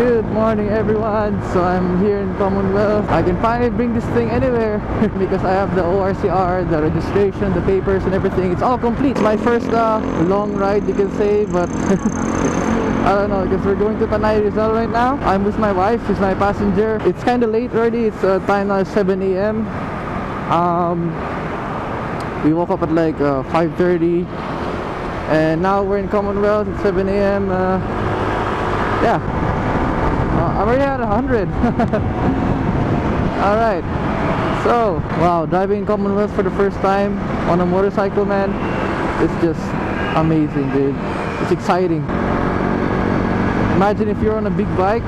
Good morning everyone. So I'm here in Commonwealth. I can finally bring this thing anywhere because I have the ORCR, the registration, the papers and everything. It's all complete. My first long ride you can say, but I don't know because we're going to Tanay, Rizal right now. I'm with my wife, she's my passenger. It's kind of late already. It's time now 7 a.m. We woke up at like 5:30 and now we're in Commonwealth at 7 a.m. Yeah, I'm already at 100. Alright, so wow, driving in Commonwealth for the first time on a motorcycle, man, it's just amazing, dude. It's exciting. Imagine if you're on a big bike.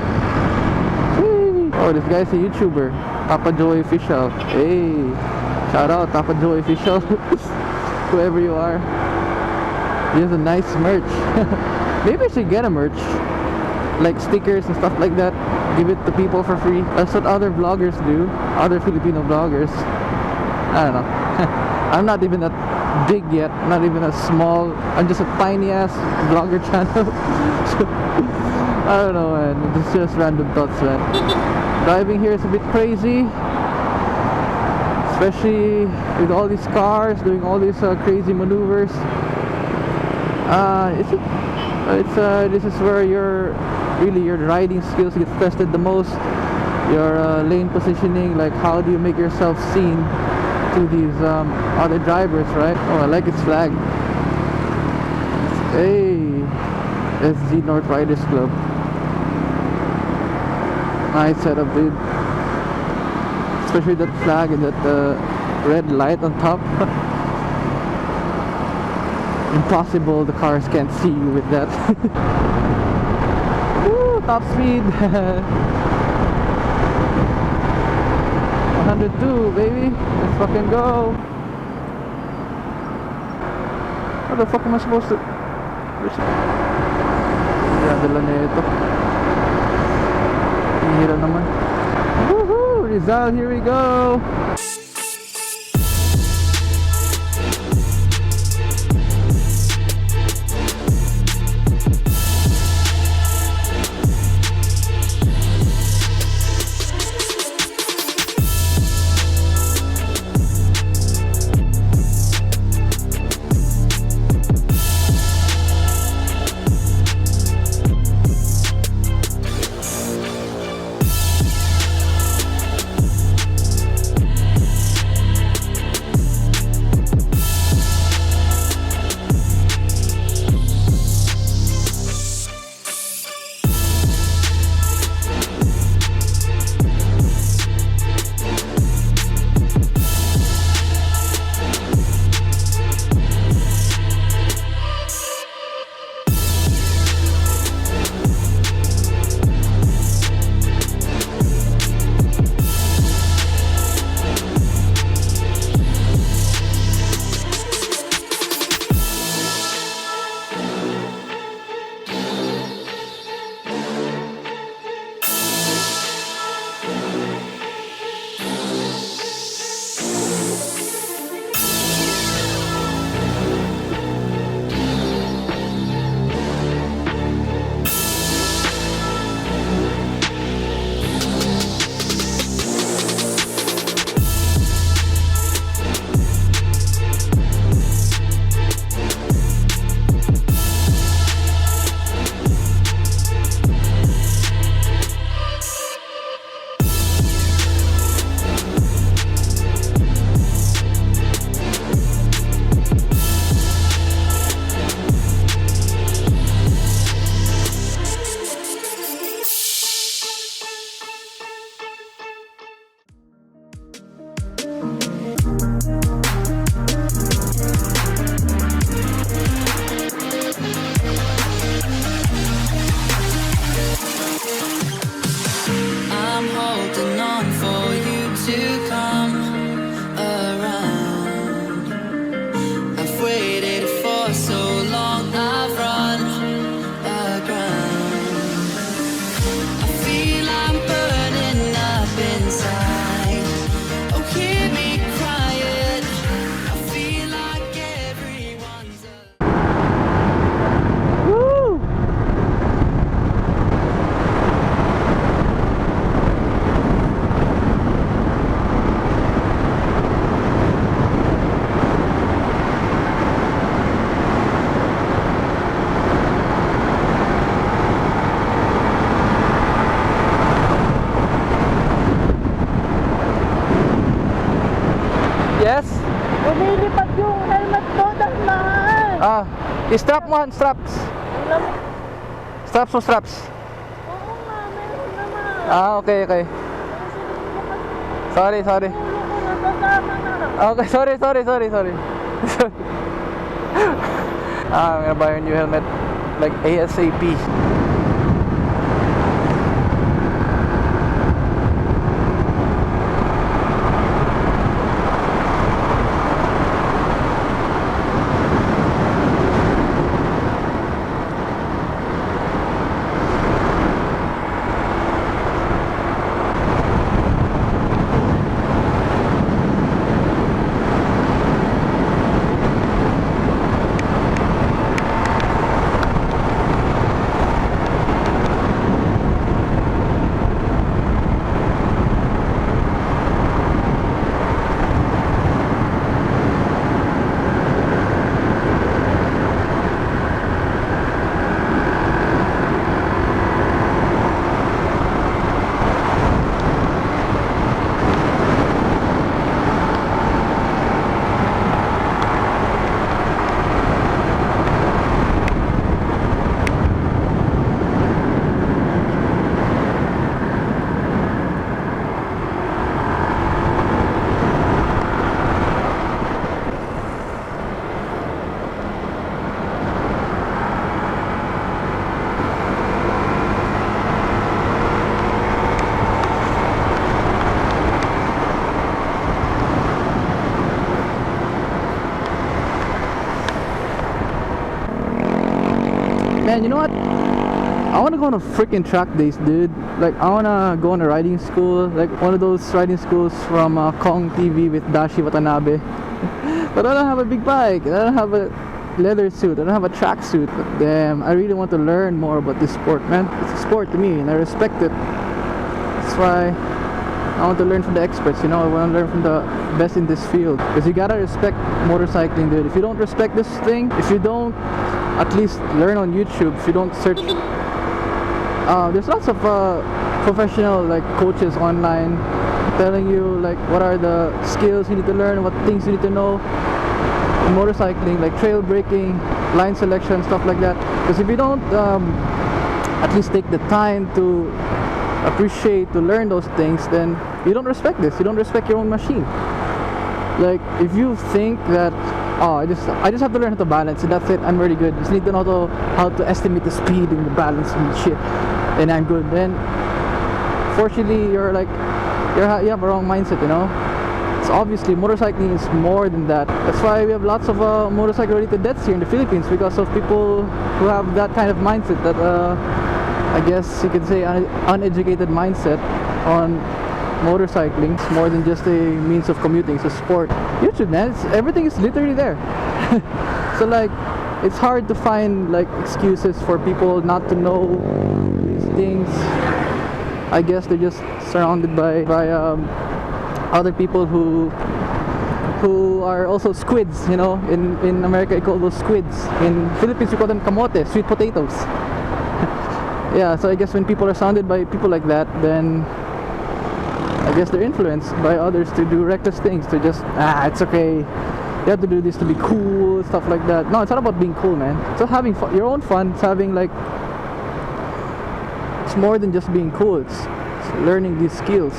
Whee! Oh, this guy's a YouTuber, Papa Joey Official. Hey, shout out Papa Joey Official. Whoever you are. He has a nice merch. Maybe I should get a merch, like stickers and stuff like that. Give it to people for free. That's what other vloggers do, other Filipino vloggers. I don't know. I'm not even that big yet. I'm not even a small. I'm just a tiny ass vlogger channel. I don't know, man. It's just random thoughts, man. Driving here is a bit crazy, especially with all these cars doing all these crazy maneuvers. This is where your riding skills get tested the most. Your lane positioning, like how do you make yourself seen to these other drivers, right? Oh, I like its flag. Hey, SG North Riders Club. Nice setup, dude. Especially that flag and that red light on top. Impossible, the cars can't see you with that. Woo, top speed. 102, baby. Let's fucking go. How the fuck am I supposed to... Dala na ito. Hihira naman. Woohoo! Rizal, here we go. Yes? Lumilipad yung helmet ko dahil mahal. I-strap mo, straps. Ang lamig. Straps mo, straps. Oo nga, meron naman. Okay, okay. Sorry. Ulo ko nasasama na. Okay, sorry. I'm gonna buy a new helmet, like ASAP. Man, you know what? I wanna go on a freaking track days, dude. Like, I wanna go on a riding school, like one of those riding schools from Kong TV with Dashi Watanabe. But I don't have a big bike. I don't have a leather suit. I don't have a track suit. But damn, I really want to learn more about this sport, man. It's a sport to me, and I respect it. That's why I want to learn from the experts. You know, I want to learn from the best in this field. Because you gotta respect motorcycling, dude. If you don't respect this thing, if you don't at least learn on YouTube, if you don't search, there's lots of professional like coaches online telling you like what are the skills you need to learn, what things you need to know in motorcycling, like trail braking, line selection, stuff like that. Because if you don't at least take the time to appreciate, to learn those things, then you don't respect this. You don't respect your own machine. Like, if you think that, oh, I just have to learn how to balance and that's it, I'm really good, just need to know how to estimate the speed and the balance and shit, and I'm good, then fortunately you have a wrong mindset, you know. So obviously motorcycling is more than that. That's why we have lots of motorcycle related deaths here in the Philippines, because of people who have that kind of mindset, that I guess you could say uneducated mindset on motorcycling. It's more than just a means of commuting, it's a sport. YouTube, man, everything is literally there. So like, it's hard to find like excuses for people not to know these things. I guess they're just surrounded by other people who are also squids, you know. In America, you call those squids. In Philippines, we call them kamote, sweet potatoes. Yeah, so I guess when people are surrounded by people like that, then I guess they're influenced by others to do reckless things, to just, it's okay, you have to do this to be cool, stuff like that. No, it's not about being cool, man. It's not having fun, your own fun. It's having like, it's more than just being cool. It's learning these skills.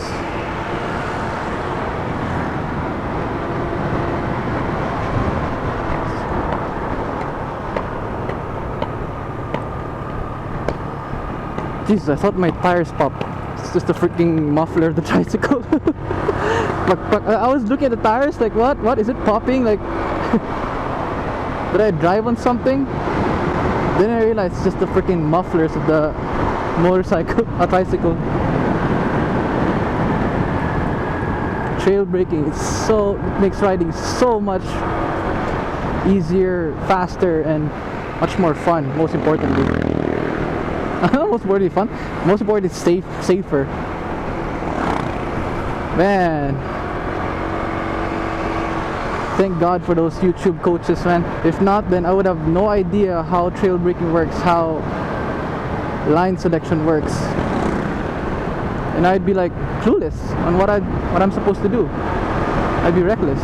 Jesus, I thought my tires popped. It's just a freaking muffler of the tricycle. I was looking at the tires like, what is it popping? Like, did I drive on something? Then I realized it's just the freaking mufflers of the motorcycle, a tricycle. Trail braking, it makes riding so much easier, faster, and much more fun, most importantly. Most importantly fun, most importantly safer. Man, thank God for those YouTube coaches, man. If not, then I would have no idea how trail braking works, how line selection works, and I'd be like clueless on what I'm supposed to do. I'd be reckless.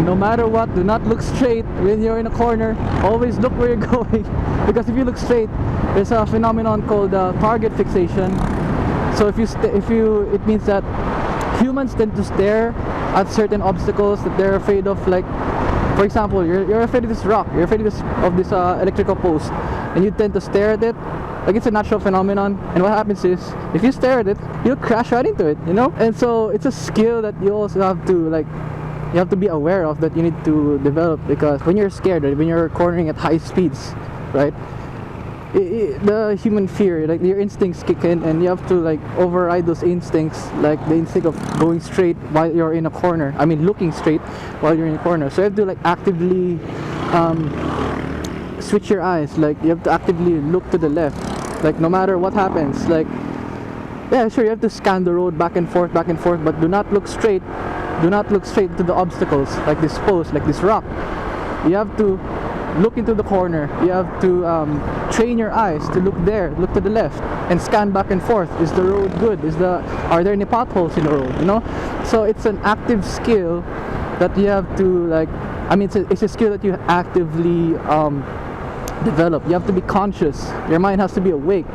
No matter what, do not look straight when you're in a corner. Always look where you're going, because if you look straight, there's a phenomenon called target fixation. So it means that humans tend to stare at certain obstacles that they're afraid of. Like, for example, you're afraid of this rock, you're afraid of this electrical post, and you tend to stare at it. Like, it's a natural phenomenon, and what happens is, if you stare at it, you'll crash right into it, you know. And so it's a skill that you also have to, like, you have to be aware of, that you need to develop, because when you're scared, right, when you're cornering at high speeds, right, the human fear, like your instincts kick in, and you have to like override those instincts, like the instinct of going straight while you're in a corner. I mean, looking straight while you're in a corner. So you have to like actively switch your eyes. Like, you have to actively look to the left, like no matter what happens. Like, yeah, sure, you have to scan the road back and forth, but do not look straight. Do not look straight to the obstacles, like this post, like this rock. You have to look into the corner. You have to train your eyes to look there, look to the left, and scan back and forth. Is the road good? Are there any potholes in the road? You know. So it's an active skill that you have to, like, I mean, it's a skill that you actively develop. You have to be conscious. Your mind has to be awake.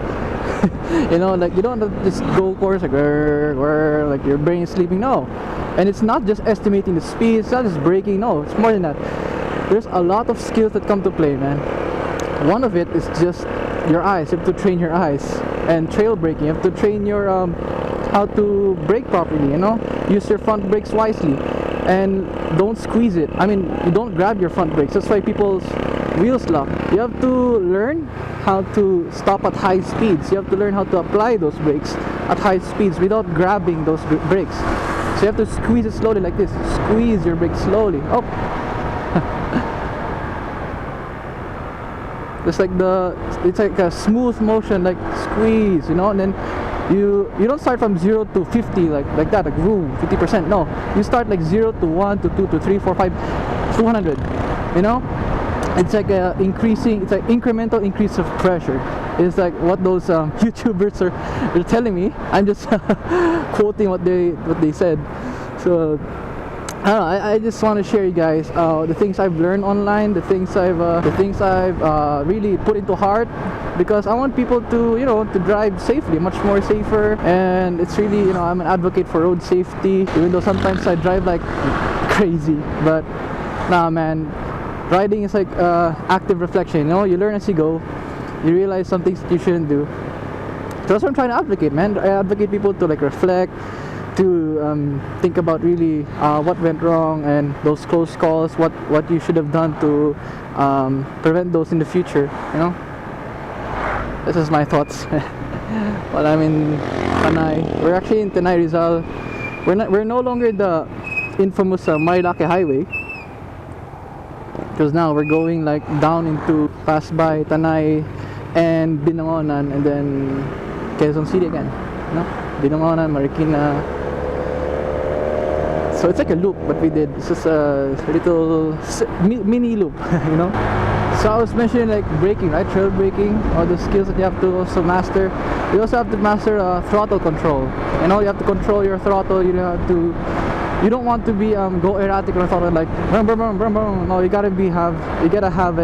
You know, like, you don't have to just go course like like your brain is sleeping. No. And it's not just estimating the speed, it's not just braking, no, it's more than that. There's a lot of skills that come to play, man. One of it is just your eyes. You have to train your eyes. And trail braking, you have to train your how to brake properly, you know. Use your front brakes wisely, and don't squeeze it. I mean, you don't grab your front brakes. That's why people's wheels lock. You have to learn how to stop at high speeds. You have to learn how to apply those brakes at high speeds without grabbing those brakes. So you have to squeeze it slowly, like this. Squeeze your brake slowly. Oh. It's like a smooth motion, like squeeze, you know. And then you don't start from 0 to 50 like that, like woo, 50%. No, you start like 0 to 1 to 2 to 3 4 5 200. You know, it's like it's an incremental increase of pressure. It's like what those YouTubers are telling me. I'm just quoting what they said. So I don't know, I just want to share you guys the things I've learned online, the things I've really put into heart, because I want people to, you know, to drive safely, much more safer. And it's really, you know, I'm an advocate for road safety, even though sometimes I drive like crazy. But nah, man, riding is like active reflection, you know. You learn as you go. You realize some things that you shouldn't do. So that's what I'm trying to advocate, man. I advocate people to like reflect, to think about really what went wrong, and those close calls, what you should have done to prevent those in the future, you know. This is my thoughts. While I'm in Tanay. We're actually in Tanay, Rizal. We're no longer the infamous Marilaque highway, because now we're going like down into, pass by Tanay and Binangonan, and then Quezon City again, you know? Binangonan, Marikina. So it's like a loop, but we did. It's just a little mini loop, you know. So I was mentioning like braking, right? Trail braking, all the skills that you have to also master. You also have to master throttle control. You know, you have to control your throttle. You have to. You don't want to be go erratic on throttle, like brum, brum, brum, brum, brum. No, you gotta have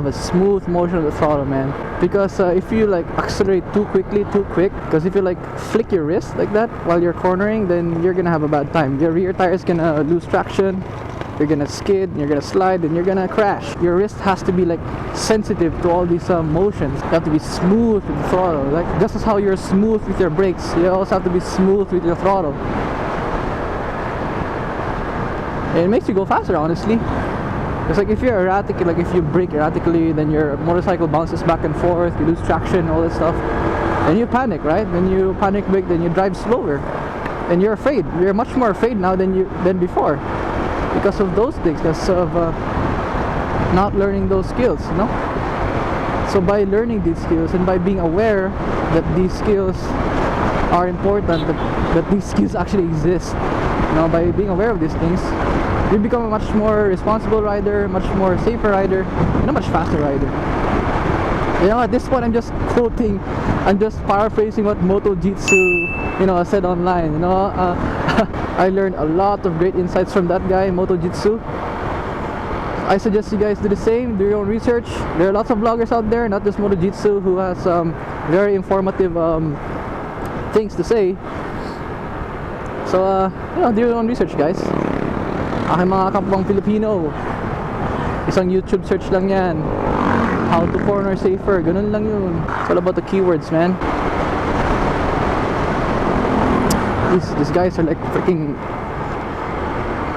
a smooth motion of the throttle, man. Because if you like accelerate too quick, because if you like flick your wrist like that while you're cornering, then you're gonna have a bad time. Your rear tire is gonna lose traction, you're gonna skid, you're gonna slide, and you're gonna crash. Your wrist has to be like sensitive to all these motions. You have to be smooth with the throttle, like just as how you're smooth with your brakes, you also have to be smooth with your throttle. And it makes you go faster, honestly. It's like if you're erratic, like if you brake erratically, then your motorcycle bounces back and forth, you lose traction, all this stuff. Then you panic, right? Then you panic brake, then you drive slower. And you're afraid. You're much more afraid now than before. Because of those things, because of not learning those skills, you know? So by learning these skills and by being aware that these skills are important, that that these skills actually exist. You know, by being aware of these things, you become a much more responsible rider, much more safer rider, and a much faster rider. You know, at this point, I'm just quoting, I'm just paraphrasing what Moto Jitsu, you know, said online. You know, I learned a lot of great insights from that guy, Moto Jitsu. I suggest you guys do the same, do your own research. There are lots of bloggers out there, not just Moto Jitsu, who has very informative things to say. So, you know, do your own research, guys. Aking mga kapwang Filipino, isang YouTube search lang yan. How to corner safer, ganun lang yun. It's all about the keywords, man. These guys are like freaking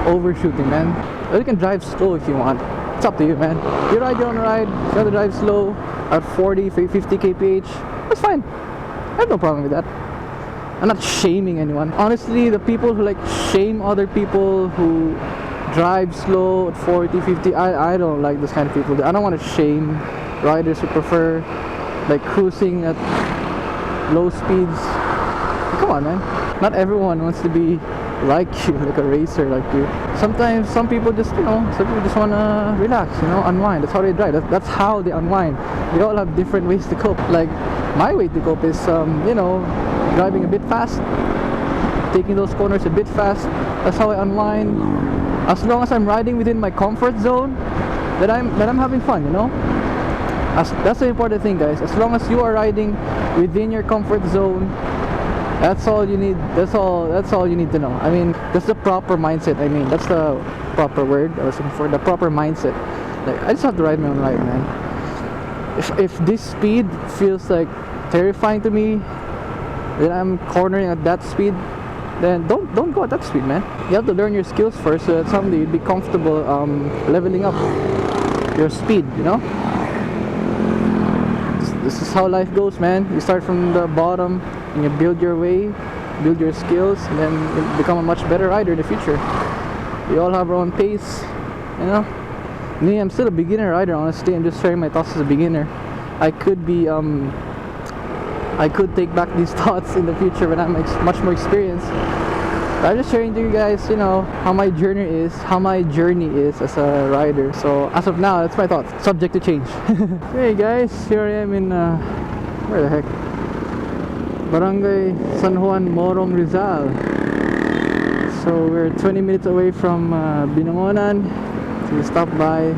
overshooting, man. Or you can drive slow if you want. It's up to you, man. You ride your own ride, you have to drive slow at 40, 50 kph. That's fine. I have no problem with that. I'm not shaming anyone. Honestly, the people who like shame other people who drive slow at 40, 50, I don't like this kind of people. I don't want to shame riders who prefer like cruising at low speeds. Come on, man. Not everyone wants to be like you, like a racer like you. Sometimes some people just, you know, some people just want to relax, you know, unwind. That's how they drive. That's how they unwind. We all have different ways to cope. Like my way to cope is, you know, driving a bit fast, taking those corners a bit fast. That's how I unwind. As long as I'm riding within my comfort zone, that I'm having fun, you know. That's the important thing, guys. As long as you are riding within your comfort zone, that's all you need. That's all you need to know. I mean, that's the proper mindset. I mean, that's the proper word I was looking for. The proper mindset. Like, I just have to ride my own ride, man. If this speed feels like terrifying to me, then I'm cornering at that speed, then don't go at that speed, man. You have to learn your skills first, so that someday you'd be comfortable leveling up your speed, you know. This is how life goes, man. You start from the bottom and you build your way, build your skills, and then you become a much better rider in the future. We all have our own pace, you know. Me, I'm still a beginner rider, honestly. I'm just sharing my thoughts as a beginner. I could be I could take back these thoughts in the future when I'm much more experienced. But I'm just sharing to you guys, you know, how my journey is as a rider. So as of now, that's my thoughts, subject to change. Hey guys, here I am in where the heck? Barangay San Juan, Morong, Rizal. So we're 20 minutes away from Binangonan. So we stop by,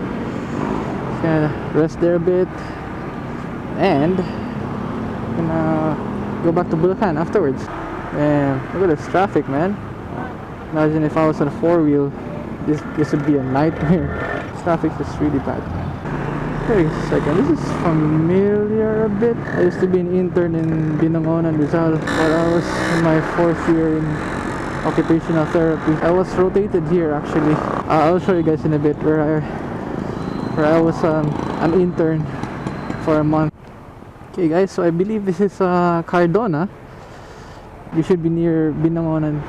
gonna rest there a bit, and gonna go back to Bulacan afterwards. And look at this traffic, man. Imagine if I was on a four-wheel, this would be a nightmare. Traffic is really bad, man. Wait a second, this is familiar a bit. I used to be an intern in Binangonan, Rizal, while I was in my 4th year in occupational therapy. I was rotated here, actually. I'll show you guys in a bit where I was an intern for a month. Okay guys, so I believe this is Cardona. You should be near Binangonan,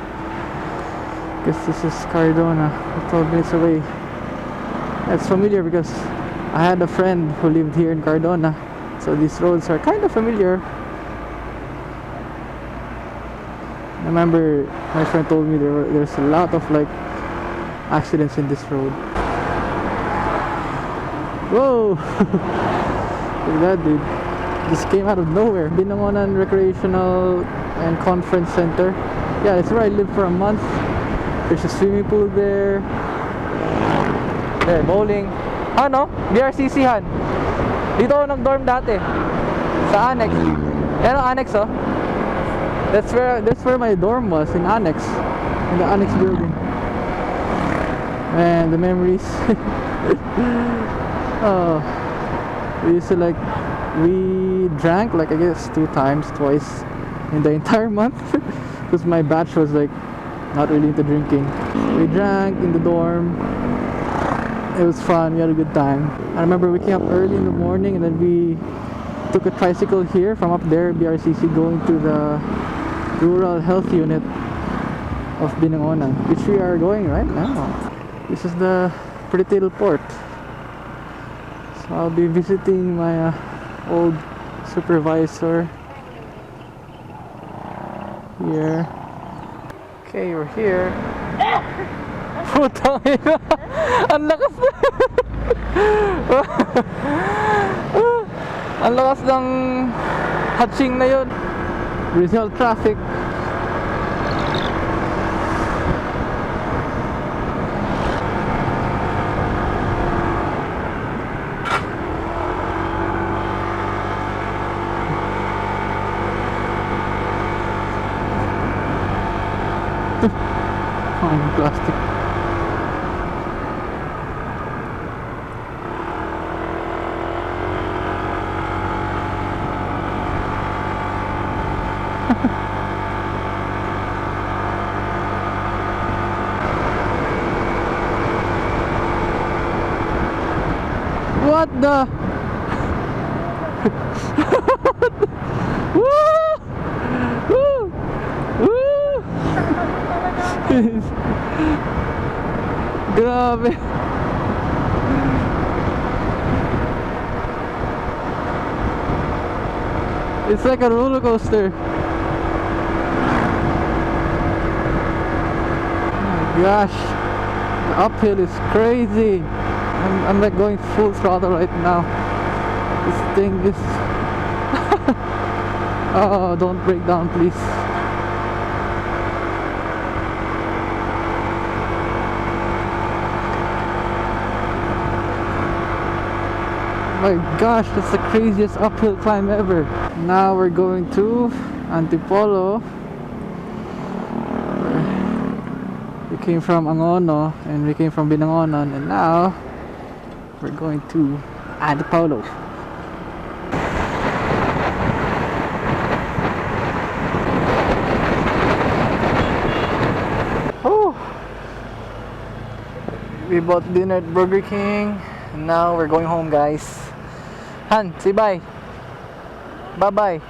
because this is Cardona, 12 minutes away. It's familiar because I had a friend who lived here in Cardona, so these roads are kind of familiar. I remember my friend told me there's a lot of like accidents in this road. Whoa! Look at that, dude. Just came out of nowhere. Binangonan Recreational and Conference Center. Yeah, that's where I lived for a month. There's a swimming pool there. There, bowling. Ano? BRCC han. Dito ako nag-dorm dati. Sa Annex. Yan ang Annex, oh. That's where my dorm was, in Annex. In the Annex building. And the memories. Oh. We used to like, we drank like I guess 2 times, twice in the entire month, because my batch was like not really into drinking. We drank in the dorm. It was fun, we had a good time. I remember waking up early in the morning, and then we took a tricycle here from up there, BRCC, going to the rural health unit of Binangonan, which we are going right now. This is the pretty little port. So I'll be visiting my old supervisor here. Okay, we're here. Putang ina. Ang lakas na. Ang lakas ng hatching na yun. Rizal traffic. Ang plastic. What the? Woo! Woo! Woo! Grabe. It's like a roller coaster. Oh my gosh. The uphill is crazy. I'm like going full throttle right now. This thing is oh, don't break down please. My gosh, that's the craziest uphill climb ever. Now we're going to Antipolo. We came from Angono and we came from Binangonan, and now we're going to Antipolo. Oh, we bought dinner at Burger King. And now we're going home, guys. Han, say bye. Bye bye.